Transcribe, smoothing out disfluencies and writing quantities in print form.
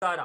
खुदारा